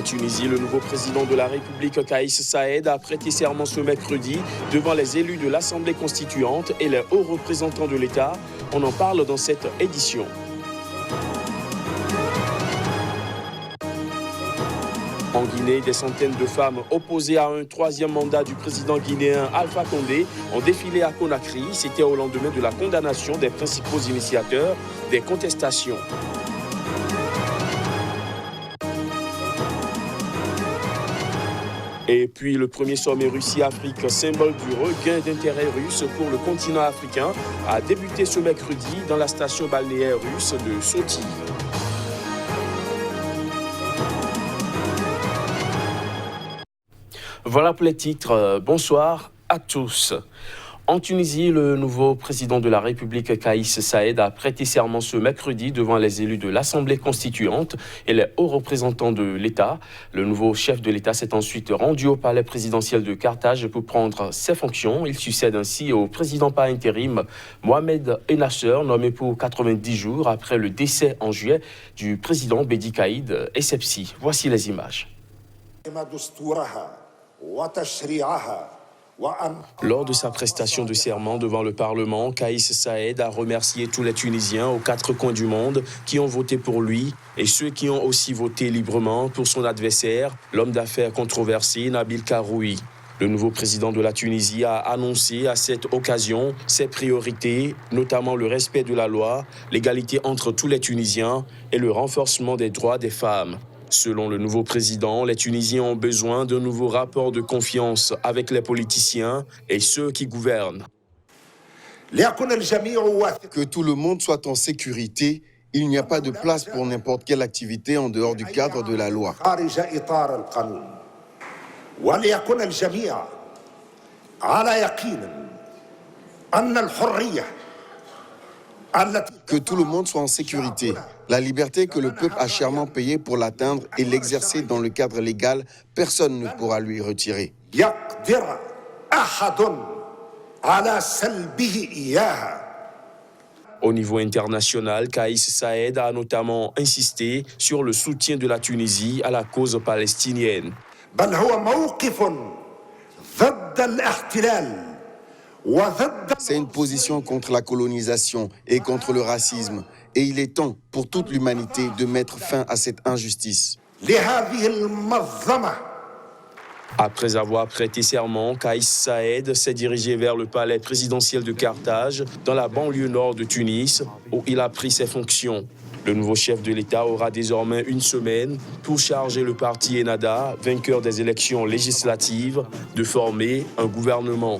En Tunisie, le nouveau président de la République, Kaïs Saïed, a prêté serment ce mercredi devant les élus de l'Assemblée constituante et les hauts représentants de l'État. On en parle dans cette édition. En Guinée, des centaines de femmes opposées à un troisième mandat du président guinéen Alpha Condé ont défilé à Conakry. C'était au lendemain de la condamnation des principaux initiateurs des contestations. Et puis le premier sommet Russie-Afrique, symbole du regain d'intérêt russe pour le continent africain, a débuté ce mercredi dans la station balnéaire russe de Soti. Voilà pour les titres. Bonsoir à tous. En Tunisie, le nouveau président de la République, Kaïs Saïed, a prêté serment ce mercredi devant les élus de l'Assemblée constituante et les hauts représentants de l'État. Le nouveau chef de l'État s'est ensuite rendu au palais présidentiel de Carthage pour prendre ses fonctions. Il succède ainsi au président par intérim Mohamed Ennaceur, nommé pour 90 jours après le décès en juillet du président Bédi Caïd Essebsi. Voici les images. Lors de sa prestation de serment devant le Parlement, Kaïs Saïed a remercié tous les Tunisiens aux quatre coins du monde qui ont voté pour lui et ceux qui ont aussi voté librement pour son adversaire, l'homme d'affaires controversé Nabil Karoui. Le nouveau président de la Tunisie a annoncé à cette occasion ses priorités, notamment le respect de la loi, l'égalité entre tous les Tunisiens et le renforcement des droits des femmes. Selon le nouveau président, les Tunisiens ont besoin d'un nouveau rapport de confiance avec les politiciens et ceux qui gouvernent. Que tout le monde soit en sécurité, il n'y a pas de place pour n'importe quelle activité en dehors du cadre de la loi. Que tout le monde soit en sécurité. La liberté que le peuple a chèrement payée pour l'atteindre et l'exercer dans le cadre légal, personne ne pourra lui retirer. Au niveau international, Kaïs Saïed a notamment insisté sur le soutien de la Tunisie à la cause palestinienne. C'est une position contre la colonisation et contre le racisme. Et il est temps pour toute l'humanité de mettre fin à cette injustice. Après avoir prêté serment, Kaïs Saïed s'est dirigé vers le palais présidentiel de Carthage, dans la banlieue nord de Tunis, où il a pris ses fonctions. Le nouveau chef de l'État aura désormais une semaine pour charger le parti Ennahda, vainqueur des élections législatives, de former un gouvernement.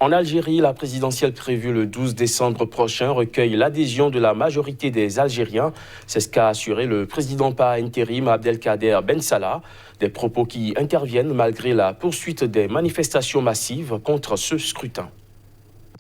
En Algérie, la présidentielle prévue le 12 décembre prochain recueille l'adhésion de la majorité des Algériens. C'est ce qu'a assuré le président par intérim Abdelkader Ben Salah. Des propos qui interviennent malgré la poursuite des manifestations massives contre ce scrutin.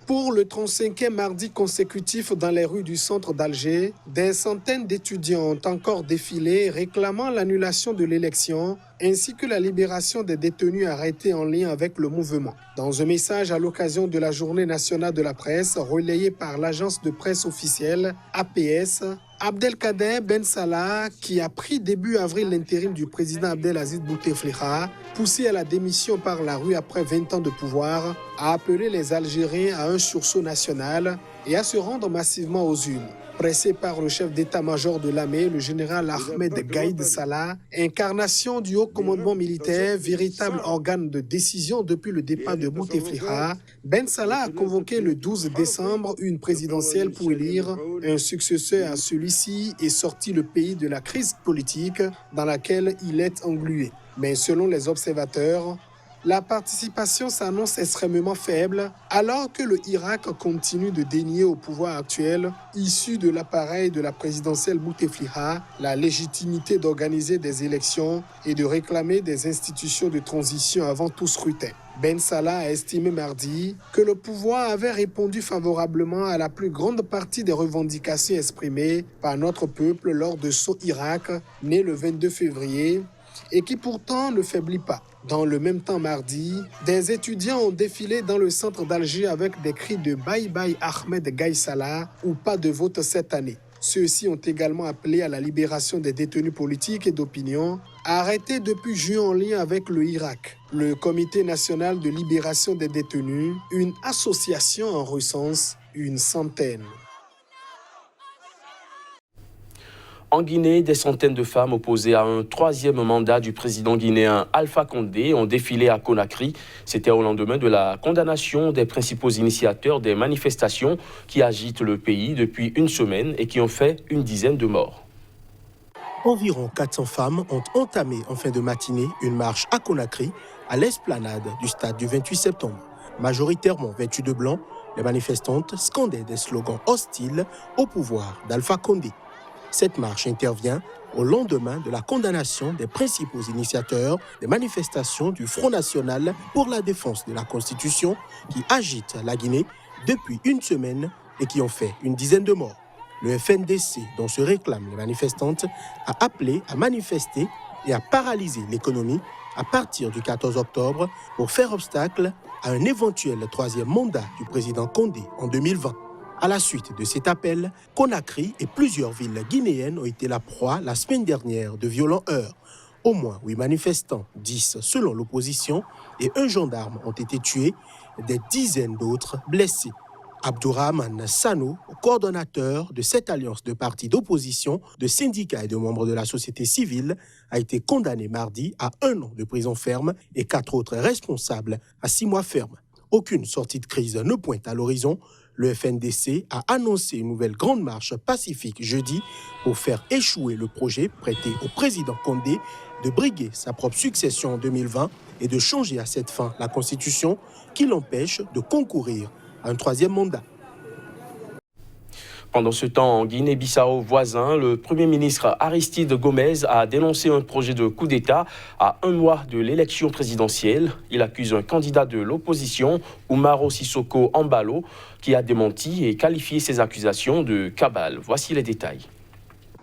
Pour le 35e mardi consécutif dans les rues du centre d'Alger, des centaines d'étudiants ont encore défilé réclamant l'annulation de l'élection ainsi que la libération des détenus arrêtés en lien avec le mouvement. Dans un message à l'occasion de la Journée nationale de la presse relayée par l'agence de presse officielle APS, Abdelkader Ben Salah, qui a pris début avril l'intérim du président Abdelaziz Bouteflika, poussé à la démission par la rue après 20 ans de pouvoir, a appelé les Algériens à un sursaut national et à se rendre massivement aux urnes. Pressé par le chef d'état-major de l'armée, le général Ahmed Gaïd Salah, incarnation du haut commandement militaire, véritable organe de décision depuis le départ de Bouteflika, Ben Salah a convoqué le 12 décembre une présidentielle pour élire un successeur à celui-ci et sortir le pays de la crise politique dans laquelle il est englué. Mais selon les observateurs, la participation s'annonce extrêmement faible alors que le Irak continue de dénier au pouvoir actuel, issu de l'appareil de la présidentielle Bouteflika, la légitimité d'organiser des élections et de réclamer des institutions de transition avant tout scrutin. Ben Salah a estimé mardi que le pouvoir avait répondu favorablement à la plus grande partie des revendications exprimées par notre peuple lors de son Irak, né le 22 février, et qui pourtant ne faiblit pas. Dans le même temps mardi, des étudiants ont défilé dans le centre d'Alger avec des cris de « Bye bye Ahmed Gaïd Salah » ou « Pas de vote cette année ». Ceux-ci ont également appelé à la libération des détenus politiques et d'opinion arrêtés depuis juin en lien avec le Irak. Le Comité national de libération des détenus, une association en recense une centaine. En Guinée, des centaines de femmes opposées à un troisième mandat du président guinéen Alpha Condé ont défilé à Conakry. C'était au lendemain de la condamnation des principaux initiateurs des manifestations qui agitent le pays depuis une semaine et qui ont fait une dizaine de morts. Environ 400 femmes ont entamé en fin de matinée une marche à Conakry, à l'esplanade du stade du 28 septembre. Majoritairement vêtues de blanc, les manifestantes scandaient des slogans hostiles au pouvoir d'Alpha Condé. Cette marche intervient au lendemain de la condamnation des principaux initiateurs des manifestations du Front National pour la défense de la Constitution qui agitent la Guinée depuis une semaine et qui ont fait une dizaine de morts. Le FNDC, dont se réclament les manifestantes, a appelé à manifester et à paralyser l'économie à partir du 14 octobre pour faire obstacle à un éventuel troisième mandat du président Condé en 2020. À la suite de cet appel, Conakry et plusieurs villes guinéennes ont été la proie la semaine dernière de violents heurts. Au moins 8 manifestants, 10 selon l'opposition, et un gendarme ont été tués, des dizaines d'autres blessés. Abdourahmane Sano, coordonnateur de cette alliance de partis d'opposition, de syndicats et de membres de la société civile, a été condamné mardi à 1 an de prison ferme et 4 autres responsables à 6 mois ferme. Aucune sortie de crise ne pointe à l'horizon. Le FNDC a annoncé une nouvelle grande marche pacifique jeudi pour faire échouer le projet prêté au président Condé de briguer sa propre succession en 2020 et de changer à cette fin la Constitution qui l'empêche de concourir à un troisième mandat. Pendant ce temps, en Guinée-Bissau voisin, le Premier ministre Aristide Gomez a dénoncé un projet de coup d'État à 1 mois de l'élection présidentielle. Il accuse un candidat de l'opposition, Umaro Sissoko Embalo, qui a démenti et qualifié ces accusations de cabale. Voici les détails.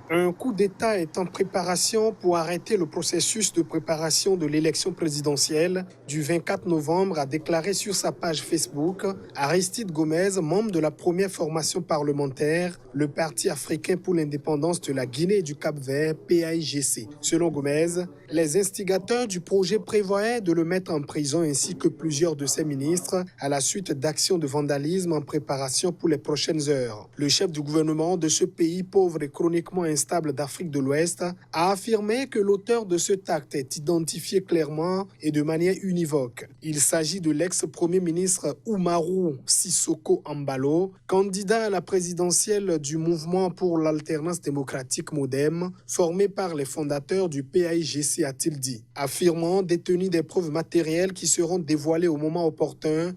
Un coup d'État est en préparation pour arrêter le processus de préparation de l'élection présidentielle du 24 novembre, a déclaré sur sa page Facebook Aristide Gomez, membre de la première formation parlementaire, le Parti africain pour l'indépendance de la Guinée et du Cap-Vert, PAIGC. Selon Gomez, les instigateurs du projet prévoyaient de le mettre en prison ainsi que plusieurs de ses ministres à la suite d'actions de vandalisme en préparation pour les prochaines heures. Le chef du gouvernement de ce pays pauvre et chroniquement instable d'Afrique de l'Ouest a affirmé que l'auteur de cet acte est identifié clairement et de manière univoque. Il s'agit de l'ex-premier ministre Umaro Sissoko Embalo, candidat à la présidentielle du mouvement pour l'alternance démocratique MODEM, formé par les fondateurs du PAIGC, a-t-il dit. Affirmant détenir des preuves matérielles qui seront dévoilées au moment opportun,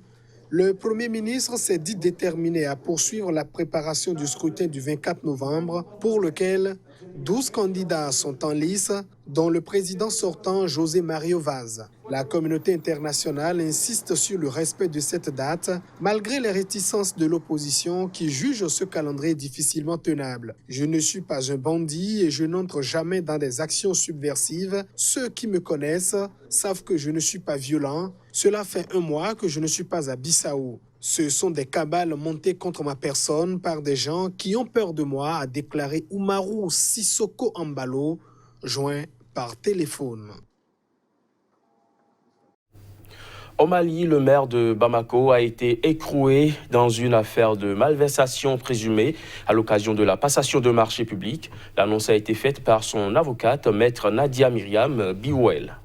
le Premier ministre s'est dit déterminé à poursuivre la préparation du scrutin du 24 novembre pour lequel 12 candidats sont en lice, dont le président sortant José Mario Vaz. La communauté internationale insiste sur le respect de cette date, malgré les réticences de l'opposition qui juge ce calendrier difficilement tenable. Je ne suis pas un bandit et je n'entre jamais dans des actions subversives. Ceux qui me connaissent savent que je ne suis pas violent. Cela fait 1 mois que je ne suis pas à Bissau. Ce sont des cabales montées contre ma personne par des gens qui ont peur de moi, a déclaré Umaro Sissoko Embalo, joint par téléphone. Au Mali, le maire de Bamako a été écroué dans une affaire de malversation présumée à l'occasion de la passation de marchés publics. L'annonce a été faite par son avocate, maître Nadia Myriam Biouel.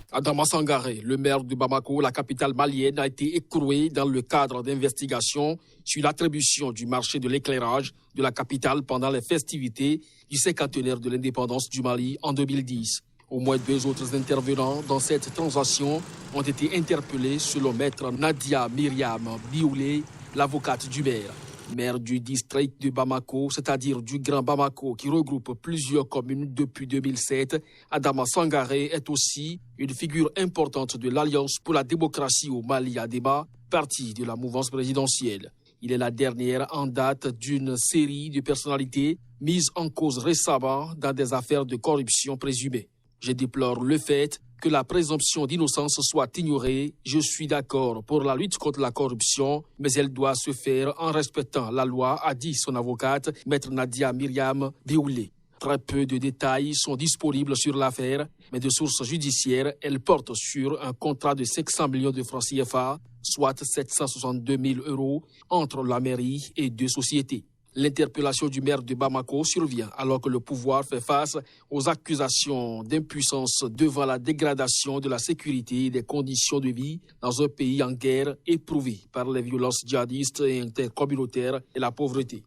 Adama Sangaré, le maire de Bamako, la capitale malienne, a été écroué dans le cadre d'investigations sur l'attribution du marché de l'éclairage de la capitale pendant les festivités du cinquantenaire de l'indépendance du Mali en 2010. Au moins 2 autres intervenants dans cette transaction ont été interpellés selon maître Nadia Myriam Bioulé, l'avocate du maire. Maire du district de Bamako, c'est-à-dire du Grand Bamako, qui regroupe plusieurs communes depuis 2007, Adama Sangaré est aussi une figure importante de l'Alliance pour la démocratie au Mali Adema, parti de la mouvance présidentielle. Il est la dernière en date d'une série de personnalités mises en cause récemment dans des affaires de corruption présumées. Je déplore le fait que la présomption d'innocence soit ignorée. Je suis d'accord pour la lutte contre la corruption, mais elle doit se faire en respectant la loi, a dit son avocate, Maître Nadia Myriam Bioulé. Très peu de détails sont disponibles sur l'affaire, mais de sources judiciaires, elle porte sur un contrat de 500 millions de francs CFA, soit 762 000 € entre la mairie et deux sociétés. L'interpellation du maire de Bamako survient alors que le pouvoir fait face aux accusations d'impuissance devant la dégradation de la sécurité et des conditions de vie dans un pays en guerre éprouvé par les violences djihadistes et intercommunautaires et la pauvreté.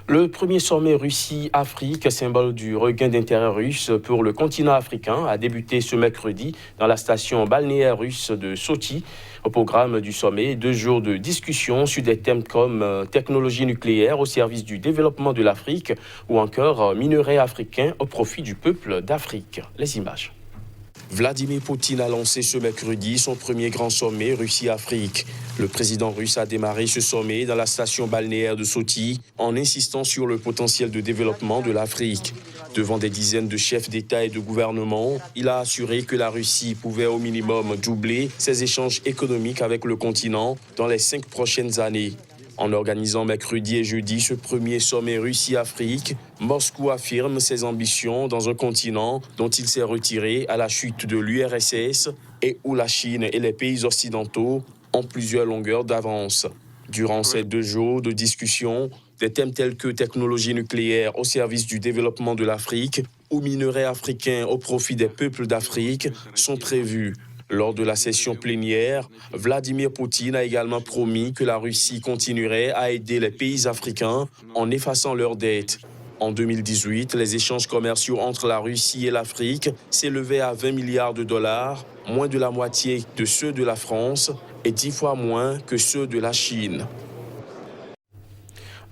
Le premier sommet Russie-Afrique, symbole du regain d'intérêt russe pour le continent africain, a débuté ce mercredi dans la station balnéaire russe de Sochi. Au programme du sommet, 2 jours de discussion sur des thèmes comme technologie nucléaire au service du développement de l'Afrique ou encore minerais africains au profit du peuple d'Afrique. Les images. Vladimir Poutine a lancé ce mercredi son premier grand sommet Russie-Afrique. Le président russe a démarré ce sommet dans la station balnéaire de Sochi en insistant sur le potentiel de développement de l'Afrique. Devant des dizaines de chefs d'État et de gouvernement, il a assuré que la Russie pouvait au minimum doubler ses échanges économiques avec le continent dans les 5 prochaines années. En organisant mercredi et jeudi ce premier sommet Russie-Afrique, Moscou affirme ses ambitions dans un continent dont il s'est retiré à la chute de l'URSS et où la Chine et les pays occidentaux ont plusieurs longueurs d'avance. Durant ces 2 jours de discussion, des thèmes tels que technologie nucléaire au service du développement de l'Afrique ou minerais africains au profit des peuples d'Afrique sont prévus. Lors de la session plénière, Vladimir Poutine a également promis que la Russie continuerait à aider les pays africains en effaçant leurs dettes. En 2018, les échanges commerciaux entre la Russie et l'Afrique s'élevaient à 20 milliards de dollars, moins de la moitié de ceux de la France et 10 fois moins que ceux de la Chine.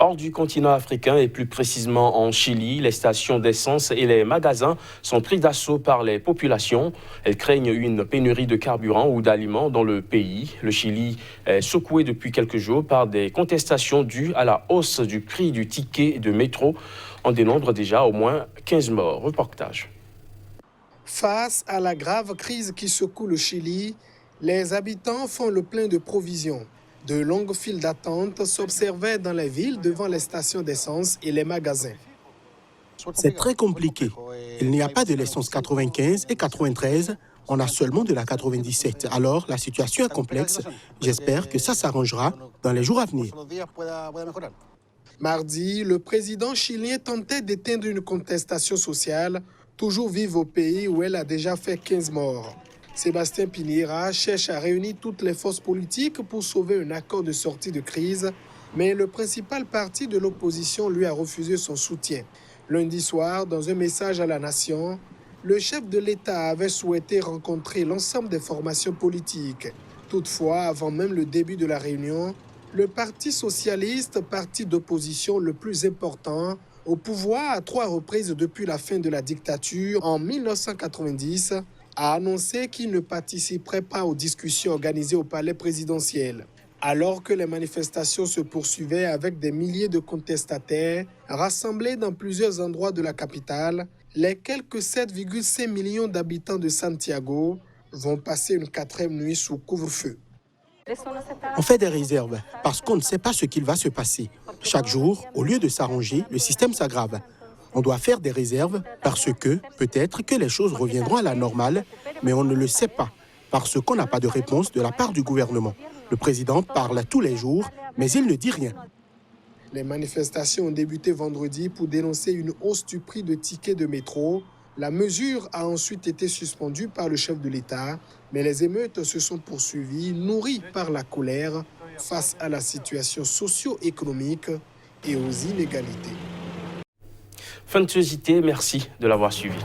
Hors du continent africain et plus précisément en Chili, les stations d'essence et les magasins sont pris d'assaut par les populations. Elles craignent une pénurie de carburant ou d'aliments dans le pays. Le Chili est secoué depuis quelques jours par des contestations dues à la hausse du prix du ticket de métro. On dénombre déjà au moins 15 morts. Reportage. Face à la grave crise qui secoue le Chili, les habitants font le plein de provisions. De longues files d'attente s'observaient dans les villes devant les stations d'essence et les magasins. C'est très compliqué. Il n'y a pas de l'essence 95 et 93, on a seulement de la 97. Alors, la situation est complexe. J'espère que ça s'arrangera dans les jours à venir. Mardi, le président chilien tentait d'éteindre une contestation sociale toujours vive au pays où elle a déjà fait 15 morts. Sébastien Piñera cherche à réunir toutes les forces politiques pour sauver un accord de sortie de crise, mais le principal parti de l'opposition lui a refusé son soutien. Lundi soir, dans un message à la nation, le chef de l'État avait souhaité rencontrer l'ensemble des formations politiques. Toutefois, avant même le début de la réunion, le Parti socialiste, parti d'opposition le plus important, au pouvoir à 3 reprises depuis la fin de la dictature en 1990, a annoncé qu'il ne participerait pas aux discussions organisées au palais présidentiel. Alors que les manifestations se poursuivaient avec des milliers de contestataires rassemblés dans plusieurs endroits de la capitale, les quelques 7,5 millions d'habitants de Santiago vont passer une 4e nuit sous couvre-feu. On fait des réserves parce qu'on ne sait pas ce qu'il va se passer. Chaque jour, au lieu de s'arranger, le système s'aggrave. On doit faire des réserves parce que peut-être que les choses reviendront à la normale, mais on ne le sait pas parce qu'on n'a pas de réponse de la part du gouvernement. Le président parle tous les jours, mais il ne dit rien. Les manifestations ont débuté vendredi pour dénoncer une hausse du prix de tickets de métro. La mesure a ensuite été suspendue par le chef de l'État, mais les émeutes se sont poursuivies, nourries par la colère face à la situation socio-économique et aux inégalités. Fin de ce JT, merci de l'avoir suivi.